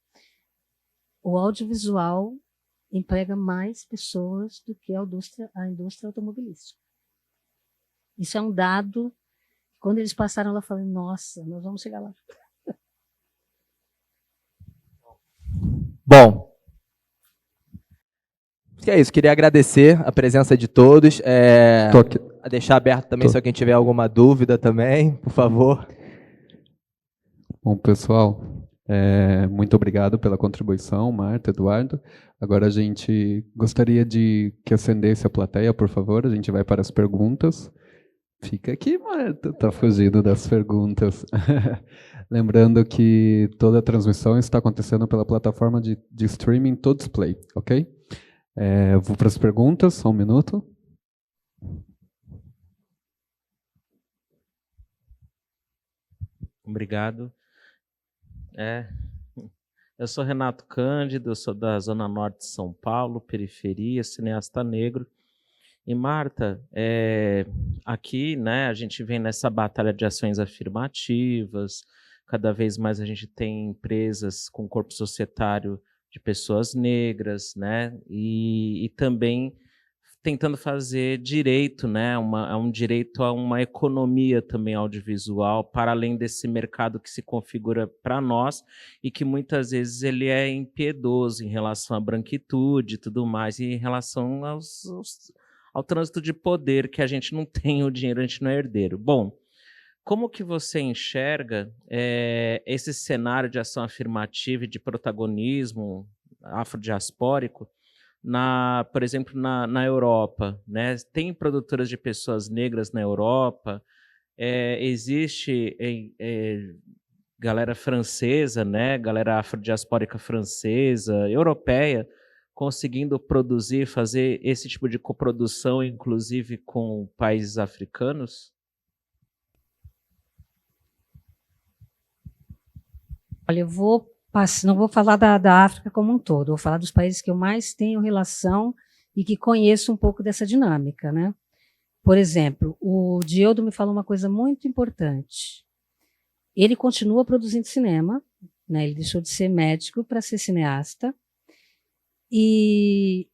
O audiovisual emprega mais pessoas do que a indústria automobilística. Isso é um dado. Quando eles passaram lá, eu falei, nossa, nós vamos chegar lá. Bom, é isso. Queria agradecer a presença de todos. A deixar aberto também se alguém tiver alguma dúvida também, por favor. Bom, pessoal, muito obrigado pela contribuição, Marta, Eduardo. Agora a gente gostaria de que acendesse a plateia, por favor. A gente vai para as perguntas. Fica aqui, Marta, tá fugindo das perguntas. Lembrando que toda a transmissão está acontecendo pela plataforma de streaming Todoplay, ok? Vou para as perguntas, só um minuto. Obrigado. Eu sou Renato Cândido, eu sou da Zona Norte de São Paulo, periferia, cineasta negro. E, Marta, aqui, né, a gente vem nessa batalha de ações afirmativas, cada vez mais a gente tem empresas com corpo societário de pessoas negras, né, e também tentando fazer direito, né, um direito a uma economia também audiovisual, para além desse mercado que se configura para nós e que muitas vezes ele é impiedoso em relação à branquitude e tudo mais, e em relação ao trânsito de poder, que a gente não tem o dinheiro, a gente não é herdeiro. Bom, como que você enxerga esse cenário de ação afirmativa e de protagonismo afrodiaspórico, por exemplo, na Europa, né? Tem produtoras de pessoas negras na Europa, existe galera francesa, né? Galera afrodiaspórica francesa, europeia, conseguindo produzir, fazer esse tipo de coprodução, inclusive com países africanos? Olha, não vou falar da África como um todo, vou falar dos países que eu mais tenho relação e que conheço um pouco dessa dinâmica, né? Por exemplo, o Diodo me falou uma coisa muito importante. Ele continua produzindo cinema, né? Ele deixou de ser médico para ser cineasta, e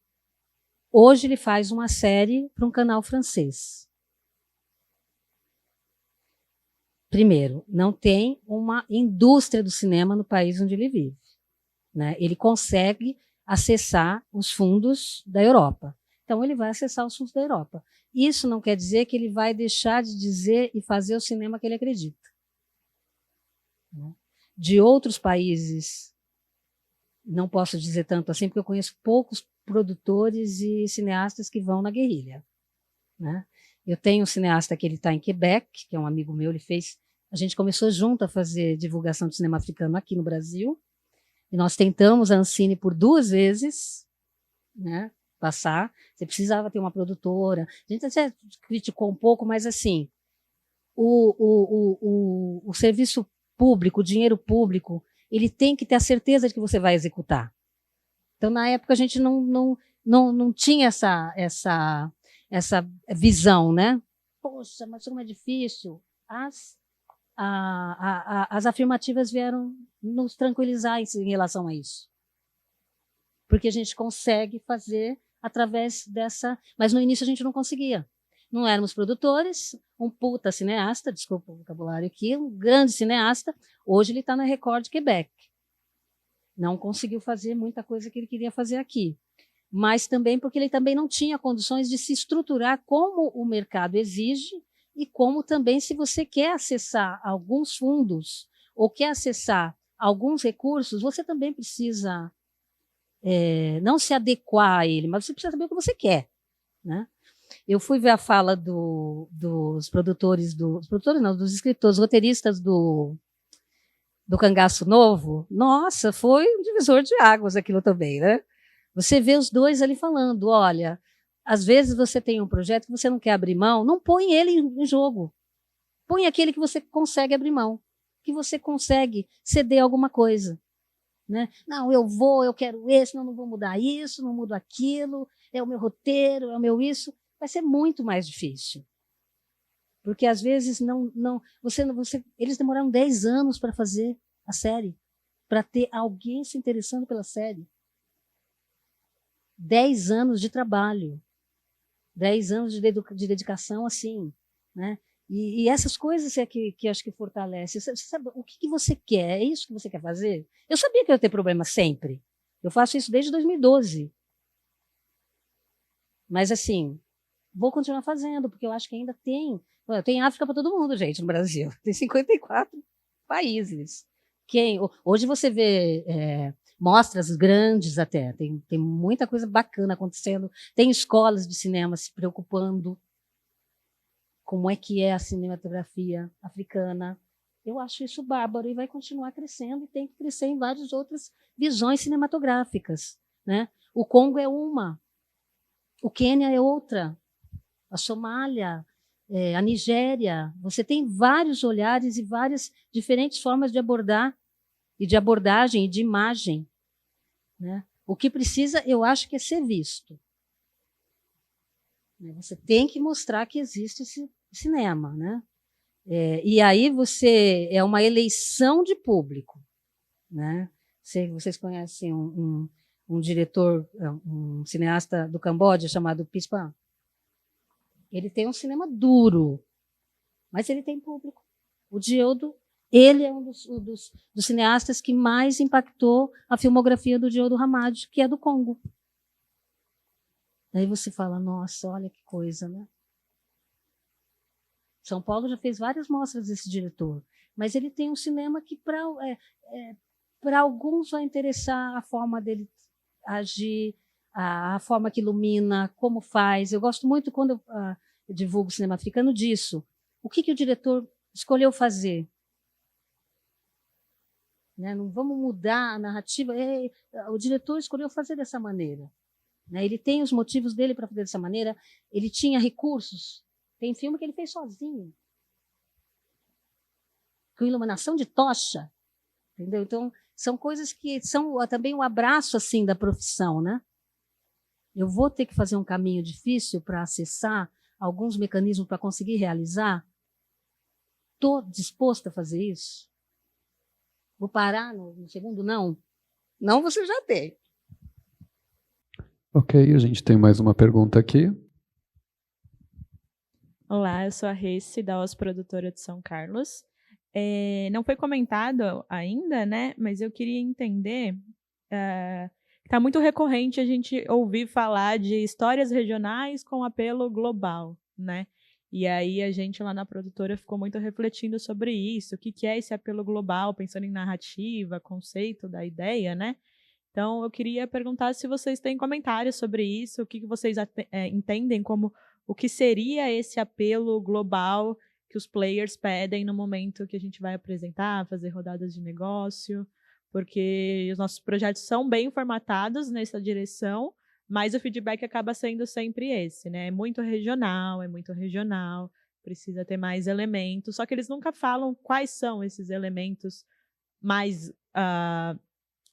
hoje ele faz uma série para um canal francês. Primeiro, não tem uma indústria do cinema no país onde ele vive, né? Ele consegue acessar os fundos da Europa. Então, ele vai acessar os fundos da Europa. Isso não quer dizer que ele vai deixar de dizer e fazer o cinema que ele acredita. De outros países, não posso dizer tanto assim, porque eu conheço poucos produtores e cineastas que vão na guerrilha, né? Eu tenho um cineasta que ele está em Quebec, que é um amigo meu, a gente começou junto a fazer divulgação de cinema africano aqui no Brasil, e nós tentamos a Ancine por 2 vezes, né, passar. Você precisava ter uma produtora. A gente até criticou um pouco, mas assim, o serviço público, o dinheiro público, ele tem que ter a certeza de que você vai executar. Então, na época, a gente não tinha essa visão, né? Poxa, mas como é difícil. As afirmativas vieram nos tranquilizar em relação a isso. Porque a gente consegue fazer através dessa... Mas no início a gente não conseguia. Não éramos produtores, um puta cineasta, desculpa o vocabulário aqui, um grande cineasta, hoje ele está na Record de Quebec. Não conseguiu fazer muita coisa que ele queria fazer aqui. Mas também porque ele também não tinha condições de se estruturar como o mercado exige, e como também, se você quer acessar alguns fundos ou quer acessar alguns recursos, você também precisa não se adequar a ele, mas você precisa saber o que você quer, né? Eu fui ver a fala dos produtores, dos escritores, roteiristas do Cangaço Novo. Nossa, foi um divisor de águas aquilo também, né? Você vê os dois ali falando, olha, às vezes você tem um projeto que você não quer abrir mão, não põe ele em jogo. Põe aquele que você consegue abrir mão, que você consegue ceder alguma coisa. Né? Não, eu quero esse, não vou mudar isso, não mudo aquilo, é o meu roteiro, é o meu isso. Vai ser muito mais difícil. Porque, às vezes, eles demoraram 10 anos para fazer a série, para ter alguém se interessando pela série. 10 anos de trabalho, 10 anos de dedicação, assim, né? E essas coisas é que acho que fortalece. Você sabe o que você quer? É isso que você quer fazer? Eu sabia que eu ia ter problema sempre. Eu faço isso desde 2012. Mas, assim, vou continuar fazendo, porque eu acho que ainda tem África para todo mundo, gente, no Brasil. Tem 54 países. Hoje você vê mostras grandes até, tem muita coisa bacana acontecendo. Tem escolas de cinema se preocupando como é que é a cinematografia africana. Eu acho isso bárbaro e vai continuar crescendo e tem que crescer em várias outras visões cinematográficas. Né? O Congo é uma, o Quênia é outra, a Somália, a Nigéria. Você tem vários olhares e várias diferentes formas de abordar, e de abordagem e de imagem. Né? O que precisa, eu acho, que é ser visto. Você tem que mostrar que existe esse cinema. Né? E aí é uma eleição de público. Né? Vocês conhecem um diretor, um cineasta do Camboja chamado Pispan? Ele tem um cinema duro, mas ele tem público. O Diodo, ele é um dos cineastas que mais impactou a filmografia do Diodo Ramadi, que é do Congo. Aí você fala, nossa, olha que coisa, né? São Paulo já fez várias mostras desse diretor, mas ele tem um cinema que para alguns vai interessar a forma dele agir, a forma que ilumina, como faz. Eu gosto muito quando eu divulgo cinema africano disso. O que o diretor escolheu fazer? Né? Não vamos mudar a narrativa. O diretor escolheu fazer dessa maneira. Né? Ele tem os motivos dele para fazer dessa maneira. Ele tinha recursos. Tem filme que ele fez sozinho, com iluminação de tocha. Entendeu? Então, são coisas que são também um abraço assim da profissão. Né? Eu vou ter que fazer um caminho difícil para acessar alguns mecanismos para conseguir realizar. Estou disposta a fazer isso? Vou parar no segundo não? Não, você já tem. Ok, a gente tem mais uma pergunta aqui. Olá, eu sou a Rece, da Os Produtora de São Carlos. Não foi comentado ainda, né? Mas eu queria entender. Está muito recorrente a gente ouvir falar de histórias regionais com apelo global, né? E aí a gente lá na produtora ficou muito refletindo sobre isso, o que é esse apelo global, pensando em narrativa, conceito da ideia, né? Então eu queria perguntar se vocês têm comentários sobre isso, o que vocês entendem como o que seria esse apelo global que os players pedem no momento que a gente vai apresentar, fazer rodadas de negócio, porque os nossos projetos são bem formatados nessa direção, mas o feedback acaba sendo sempre esse, né? É muito regional, precisa ter mais elementos, só que eles nunca falam quais são esses elementos mais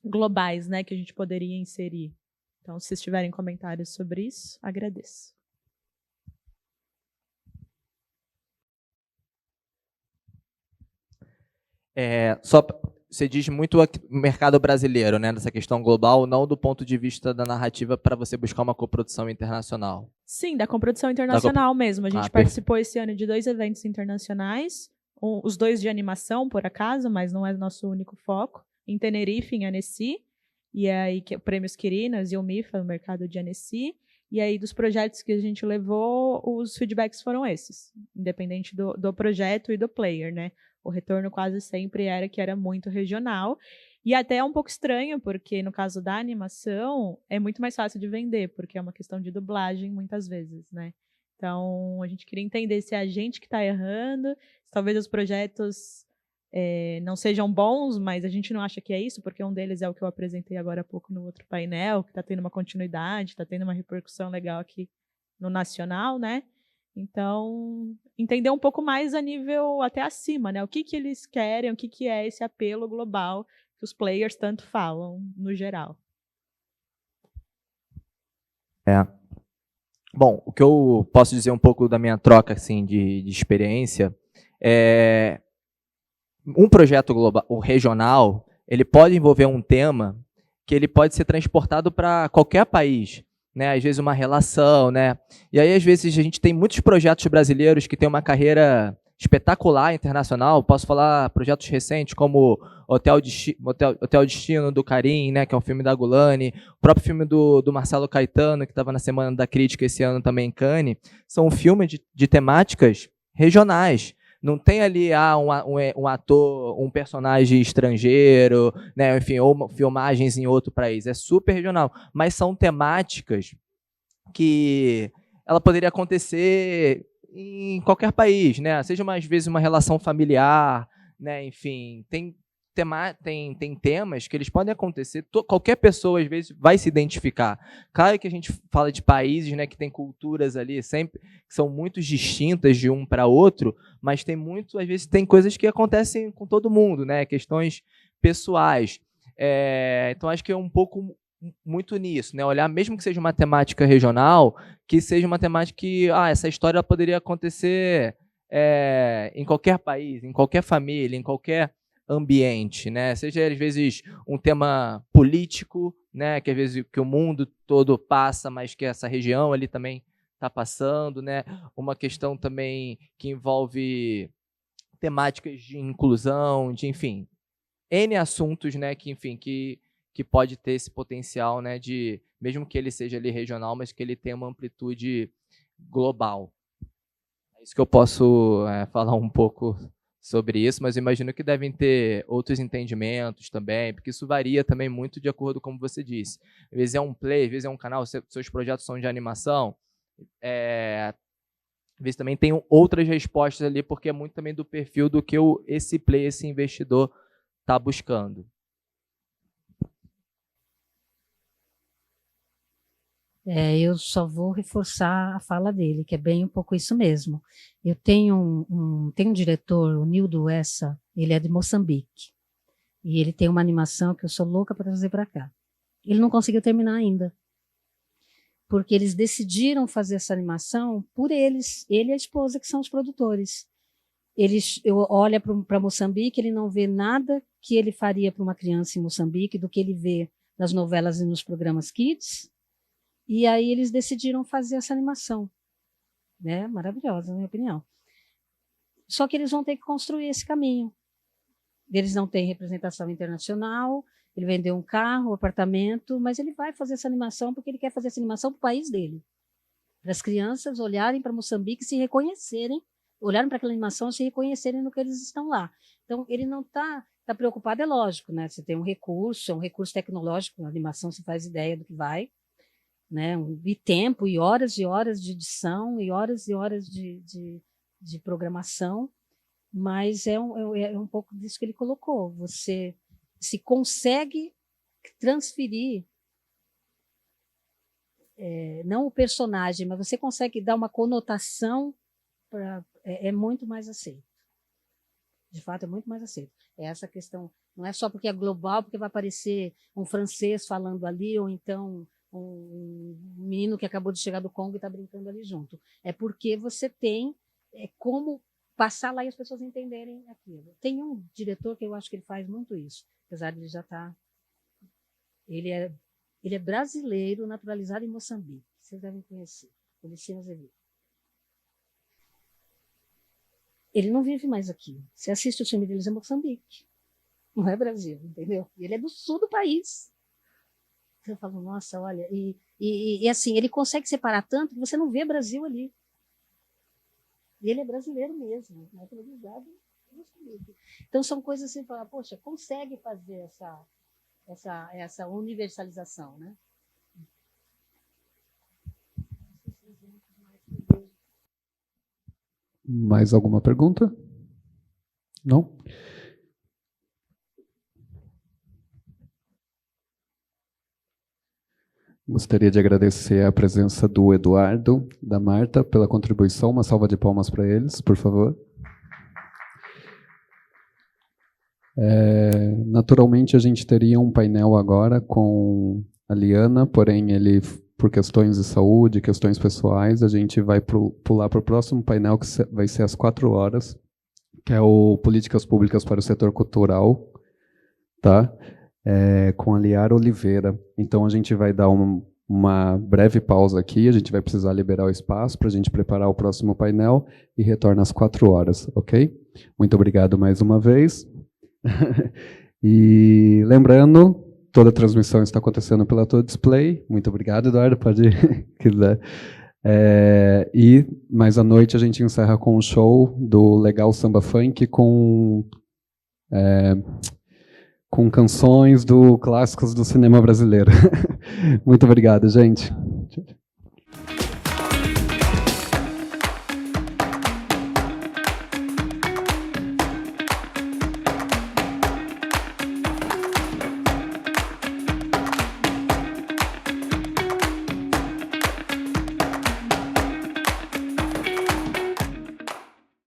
globais, né, que a gente poderia inserir. Então, se vocês tiverem comentários sobre isso, agradeço. Você diz muito o mercado brasileiro, né, nessa questão global, não do ponto de vista da narrativa para você buscar uma coprodução internacional. Sim, da coprodução internacional mesmo. A gente participou esse ano de 2 eventos internacionais, os 2 de animação, por acaso, mas não é nosso único foco, em Tenerife, em Annecy, e aí Prêmios Quirinas e o MIFA, no mercado de Annecy, e aí dos projetos que a gente levou, os feedbacks foram esses, independente do projeto e do player, né? O retorno quase sempre era que era muito regional. E até é um pouco estranho, porque no caso da animação, é muito mais fácil de vender, porque é uma questão de dublagem muitas vezes, né? Então, a gente queria entender se é a gente que está errando, se talvez os projetos não sejam bons, mas a gente não acha que é isso, porque um deles é o que eu apresentei agora há pouco no outro painel, que está tendo uma continuidade, está tendo uma repercussão legal aqui no nacional, né? Então, entender um pouco mais a nível até acima, né? O que eles querem, o que é esse apelo global que os players tanto falam, no geral. Bom, o que eu posso dizer um pouco da minha troca assim, de experiência é um projeto global, o regional, ele pode envolver um tema que ele pode ser transportado para qualquer país, né? Às vezes uma relação, né? E aí às vezes a gente tem muitos projetos brasileiros que têm uma carreira espetacular internacional. Posso falar projetos recentes como Hotel Destino do Carim, né? Que é um filme da Gulani, o próprio filme do Marcelo Caetano que estava na Semana da Crítica esse ano também em Cannes. São filmes de temáticas regionais. Não tem ali um ator, um personagem estrangeiro, né, enfim, ou filmagens em outro país. É super regional. Mas são temáticas que ela poderia acontecer em qualquer país, né? Seja às vezes uma relação familiar, né? Enfim, tem temas que eles podem acontecer, qualquer pessoa às vezes vai se identificar. Claro que a gente fala de países, né, que tem culturas ali sempre que são muito distintas de um para outro, mas tem muito, às vezes tem coisas que acontecem com todo mundo, né, questões pessoais. Então acho que é um pouco muito nisso, né, olhar mesmo que seja uma temática regional, que seja uma temática que essa história poderia acontecer em qualquer país, em qualquer família, em qualquer ambiente, né? Seja às vezes um tema político, né? Que às vezes que o mundo todo passa, mas que essa região ali também está passando, né? Uma questão também que envolve temáticas de inclusão, de enfim, N assuntos, né? Que enfim que pode ter esse potencial, né? De mesmo que ele seja ali regional, mas que ele tenha uma amplitude global. É isso que eu posso falar um pouco sobre isso, mas eu imagino que devem ter outros entendimentos também, porque isso varia também muito de acordo com como você disse. Às vezes é um play, às vezes é um canal, seus projetos são de animação, às vezes também tem outras respostas ali, porque é muito também do perfil do que esse play, esse investidor está buscando. Eu só vou reforçar a fala dele, que é bem um pouco isso mesmo. Eu tenho tenho um diretor, o Nildo Essa, ele é de Moçambique. E ele tem uma animação que eu sou louca para trazer para cá. Ele não conseguiu terminar ainda. Porque eles decidiram fazer essa animação por eles, ele e a esposa, que são os produtores. Eu olho para Moçambique, ele não vê nada que ele faria para uma criança em Moçambique do que ele vê nas novelas e nos programas Kids. E aí eles decidiram fazer essa animação, né? Maravilhosa, na minha opinião. Só que eles vão ter que construir esse caminho. Eles não têm representação internacional, ele vendeu um carro, um apartamento, mas ele vai fazer essa animação porque ele quer fazer essa animação para o país dele. Para as crianças olharem para Moçambique e se reconhecerem, olharem para aquela animação e se reconhecerem no que eles estão lá. Então, ele não está preocupado, é lógico, né? Você tem um recurso, é um recurso tecnológico, a animação você faz ideia do que vai, né? E tempo, e horas de edição, e horas de programação, mas é um pouco disso que ele colocou. Você se consegue transferir, não o personagem, mas você consegue dar uma conotação, é muito mais aceito. De fato, é muito mais aceito. É essa questão, não é só porque é global, porque vai aparecer um francês falando ali, ou então um menino que acabou de chegar do Congo e está brincando ali junto. É porque você tem como passar lá e as pessoas entenderem aquilo. Tem um diretor que eu acho que ele faz muito isso, apesar de ele já estar... Ele é brasileiro, naturalizado em Moçambique. Vocês devem conhecer. O Luciano Azevedo. Ele não vive mais aqui. Você assiste o filme deles em Moçambique. Não é Brasil, entendeu? E ele é do sul do país. Então eu falo, nossa, olha... E assim, ele consegue separar tanto que você não vê Brasil ali. E ele é brasileiro mesmo, naturalizado em Moçambique. Então são coisas assim, falar, poxa, consegue fazer essa universalização, né? Mais alguma pergunta? Não? Gostaria de agradecer a presença do Eduardo, da Marta, pela contribuição. Uma salva de palmas para eles, por favor. Naturalmente, a gente teria um painel agora com a Liana, porém, por questões de saúde, questões pessoais, a gente vai pular para o próximo painel, que vai ser às 4h, que é o Políticas Públicas para o Setor Cultural, tá? Com a Liara Oliveira. Então, a gente vai dar uma breve pausa aqui, a gente vai precisar liberar o espaço para a gente preparar o próximo painel e retorna às 4h, ok? Muito obrigado mais uma vez. E lembrando, toda a transmissão está acontecendo pela Tua Display. Muito obrigado, Eduardo, pode ir, quiser. E mais à noite a gente encerra com um show do Legal Samba Funk com canções clássicos do cinema brasileiro. Muito obrigado, gente.